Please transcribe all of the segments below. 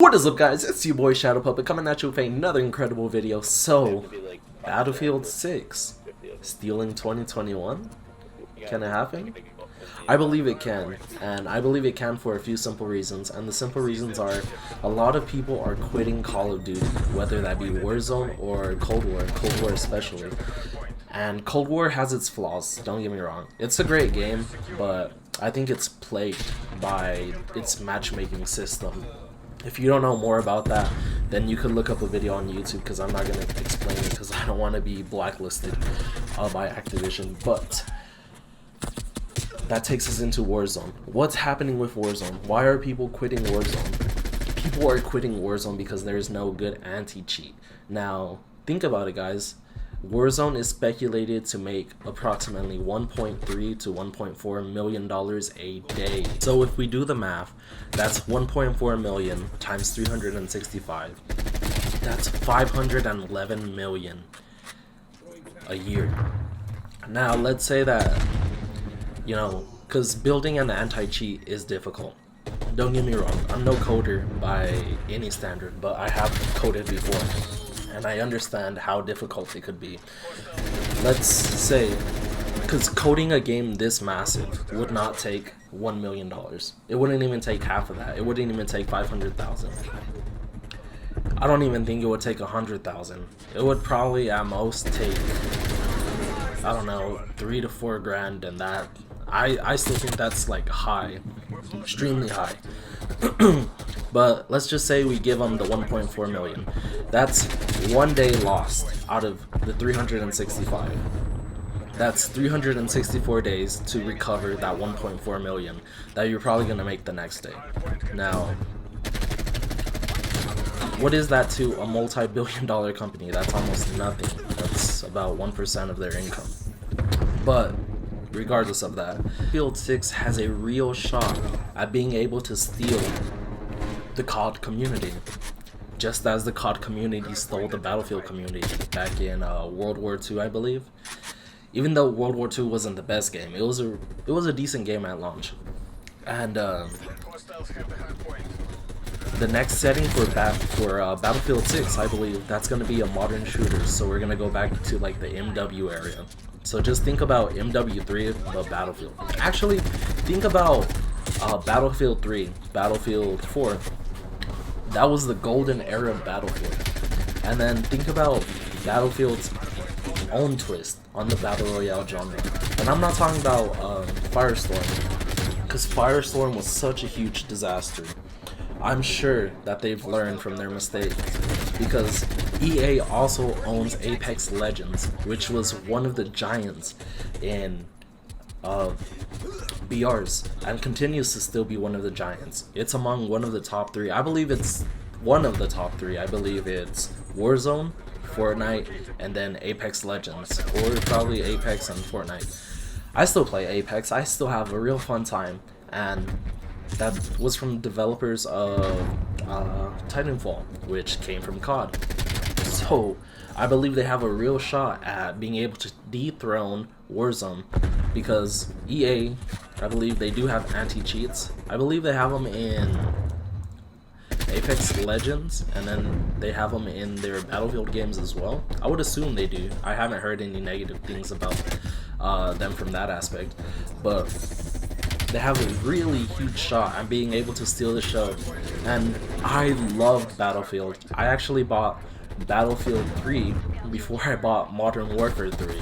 What is up, guys? It's your boy SHADOVVPUPPET coming at you with another incredible video. So, Battlefield 6 stealing 2021? Can it happen? I believe it can, and I believe it can for a few simple reasons, and the simple reasons are a lot of people are quitting Call of Duty, whether that be Warzone or Cold War especially. And Cold War has its flaws, don't get me wrong. It's a great game, but I think it's plagued by its matchmaking system. If you don't know more about that, then you could look up a video on YouTube, because I'm not going to explain it because I don't want to be blacklisted by Activision. But that takes us into Warzone. What's happening with Warzone? Why are people quitting Warzone? People are quitting Warzone because there's no good anti-cheat. Now, think about it, guys. Warzone is speculated to make approximately $1.3 to $1.4 million a day. So if we do the math, that's 1.4 million times 365. That's 511 million a year. Now let's say that, you know, because building an anti-cheat is difficult. Don't get me wrong, I'm no coder by any standard, but I have coded before. And I understand how difficult it could be. Let's say, because coding a game this massive would not take $1 million. It wouldn't even take half of that. It wouldn't even take 500,000. I don't even think it would take 100,000. It would probably at most take, I don't know, 3 to 4 grand, and that I still think that's like high, extremely high. But let's just say we give them the 1.4 million. That's 1 day lost out of the 365. That's 364 days to recover that 1.4 million that you're probably gonna make the next day. Now, what is that to a multi-billion-dollar company? That's almost nothing. That's about 1% of their income. But regardless of that, Battlefield 6 has a real shot at being able to steal the COD community, just as the COD community stole the Battlefield community back in World War II, I believe. Even though World War II wasn't the best game, it was a decent game at launch. And the next setting for Battlefield 6, I believe, that's going to be a modern shooter. So we're going to go back to like the MW area. So just think about MW3 but Battlefield. Actually, think about Battlefield 3, Battlefield 4. That was the golden era of Battlefield. And then think about Battlefield's own twist on the Battle Royale genre. And I'm not talking about Firestorm, because Firestorm was such a huge disaster. I'm sure that they've learned from their mistakes, because EA also owns Apex Legends, which was one of the giants in BRs, and continues to still be one of the giants. It's among one of the top 3. I believe it's one of the top 3. I believe it's Warzone, Fortnite, and then Apex Legends, or probably Apex and Fortnite. I still play Apex. I still have a real fun time, and that was from developers of Titanfall, which came from COD. So I believe they have a real shot at being able to dethrone Warzone, because EA, I believe they do have anti-cheats. I believe they have them in Apex Legends, and then they have them in their Battlefield games as well. I would assume they do. I haven't heard any negative things about them from that aspect, but they have a really huge shot at being able to steal the show. And I loved Battlefield. I actually bought Battlefield 3 before I bought Modern Warfare 3.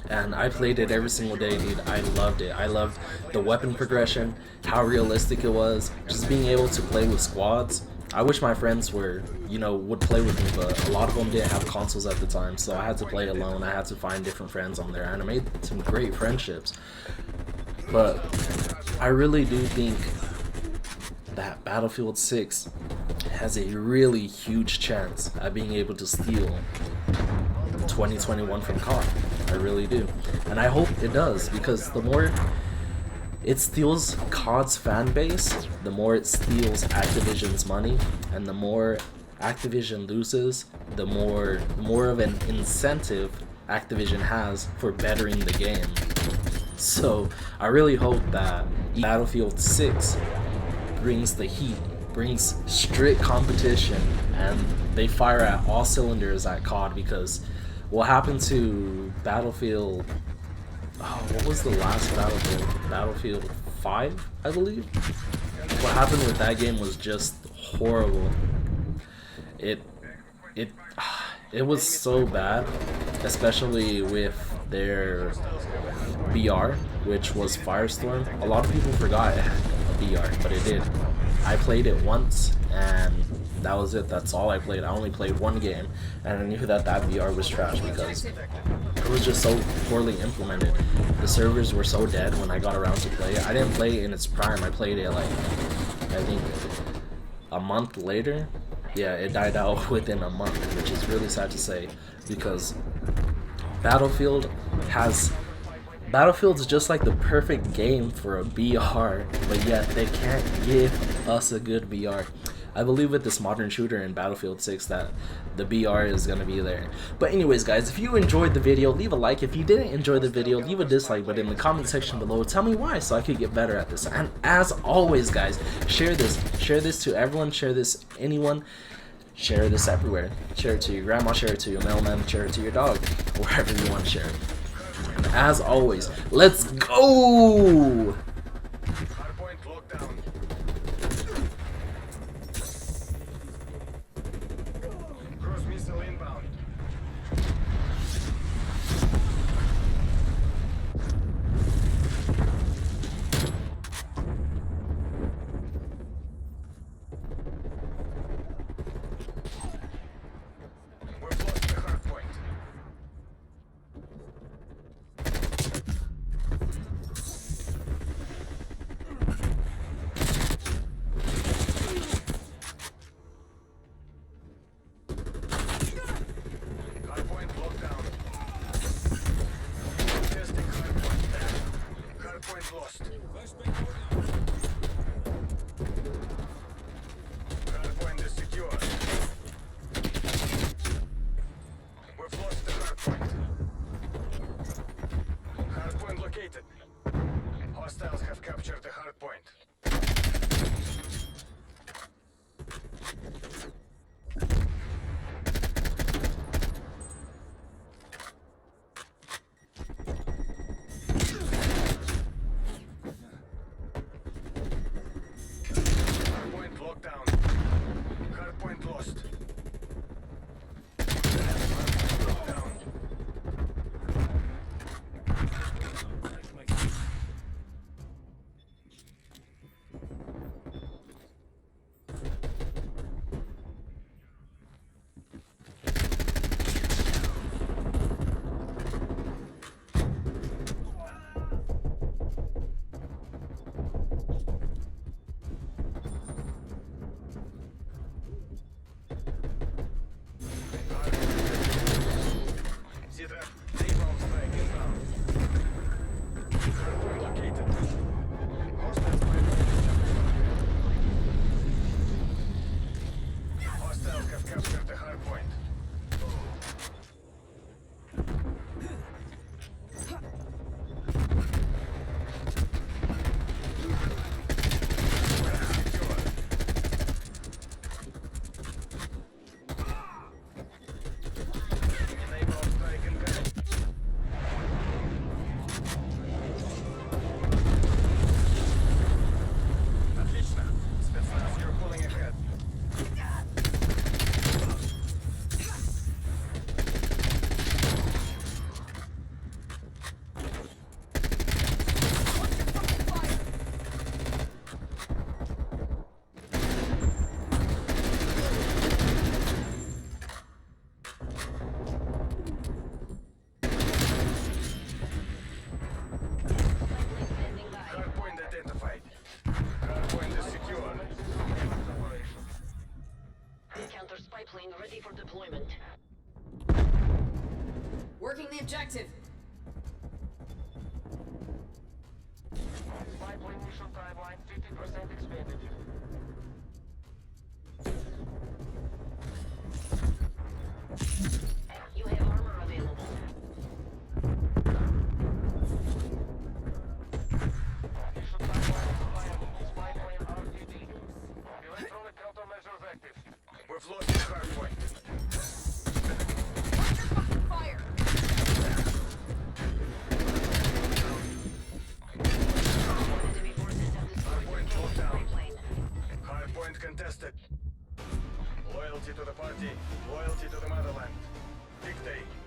And I played it every single day, dude. I loved it. I loved the weapon progression, how realistic it was, just being able to play with squads. I wish my friends were, would play with me, but a lot of them didn't have consoles at the time, so I had to play alone. I had to find different friends on there, and I made some great friendships. But I really do think that Battlefield 6 has a really huge chance at being able to steal 2021 from COD. I really do. And I hope it does, because the more it steals COD's fan base, the more it steals Activision's money, and the more Activision loses, the more of an incentive Activision has for bettering the game. So I really hope that Battlefield 6 brings the heat brings strict competition, and they fire at all cylinders at COD, because what happened to Battlefield, oh, what was the last Battlefield? Battlefield 5, I believe? What happened with that game was just horrible. It was so bad, especially with their BR, which was Firestorm. A lot of people forgot it had a BR, but it did. I played it once, and that was it. That's all I played. I only played one game, and I knew that that BR was trash because it was just so poorly implemented. The servers were so dead when I got around to play it. I didn't play it in its prime. I played it like, I think, a month later. Yeah, it died out within a month, which is really sad to say, because Battlefield's just like the perfect game for a BR, but yet they can't give us a good BR. I believe with this modern shooter in Battlefield 6 that the BR is going to be there. But anyways, guys, if you enjoyed the video, leave a like. If you didn't enjoy the video, leave a dislike, but in the comment section below, tell me why so I could get better at this. And as always, guys, share this to everyone, share this anyone, share this everywhere. Share it to your grandma, share it to your mailman, share it to your dog, wherever you want to share it. And as always, let's go! Hostiles have captured the hard point. Hard point locked down. Hard point lost. Locked down. Plane ready for deployment. Working the objective. Spy plane mission timeline 50% expanded. You have armor available. Mission timeline reliable. Spy plane RTD. Electronic We've lost the hardpoint. Fire! Enemy forces have destroyed the Calabaza spy plane. Hardpoint contested. Loyalty to the party, loyalty to the motherland. Dictate.